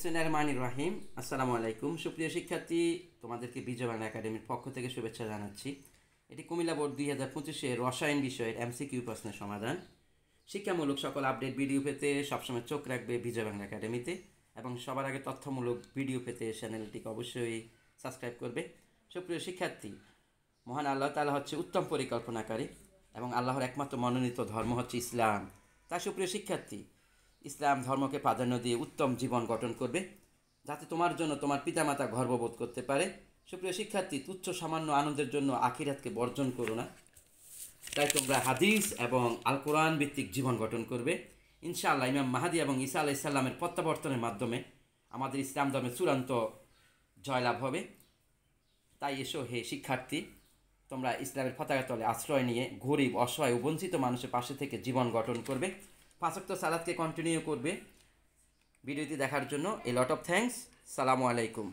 বিসমিল্লাহির রহমানির রহিম। আসসালামু আলাইকুম। সুপ্রিয় শিক্ষার্থী, তোমাদেরকে বিজয় বাংলা একাডেমির পক্ষ থেকে শুভেচ্ছা জানাচ্ছি। এটি কুমিল্লা বোর্ড 2025-এর রসায়ন বিষয়ের এমসিকিউ প্রশ্নের সমাধান। শিক্ষামূলক সকল আপডেট ভিডিও পেতে সবসময় চোখ রাখবে বিজয় বাংলা একাডেমিতে, এবং সবার আগে তথ্যমূলক ভিডিও পেতে চ্যানেলটিকে অবশ্যই সাবস্ক্রাইব করবে। সুপ্রিয় শিক্ষার্থী, মহান আল্লাহ তাআলা হচ্ছে উত্তম পরিকল্পনাকারী, এবং আল্লাহর একমাত্র মনোনীত ধর্ম হচ্ছে ইসলাম। তাই সুপ্রিয় শিক্ষার্থী, ইসলাম ধর্মকে প্রাধান্য দিয়ে উত্তম জীবন গঠন করবে, যাতে তোমার জন্য তোমার পিতামাতা গর্ববোধ করতে পারে। সুপ্রিয় শিক্ষার্থী, তুচ্ছ সামান্য আনন্দের জন্য আখিরাতকে বর্জন করো না। তাই তোমরা হাদিস এবং আল কোরআন ভিত্তিক জীবন গঠন করবে। ইনশাআল্লাহ ইমাম মাহাদি এবং ঈসা আলাইহিস সালামের প্রত্যাবর্তনের মাধ্যমে আমাদের ইসলাম ধর্মের চূড়ান্ত জয়লাভ হবে। তাই এসো হে শিক্ষার্থী, তোমরা ইসলামের পতাকা তলে আশ্রয় নিয়ে গরিব, অসহায় ও বঞ্চিত মানুষের পাশে থেকে জীবন গঠন করবে। 5 ওয়াক্ত সালাতকে কন্টিনিউ করবে। ভিডিওটি দেখার জন্য এ লট অফ থ্যাঙ্কস। সালামু আলাইকুম।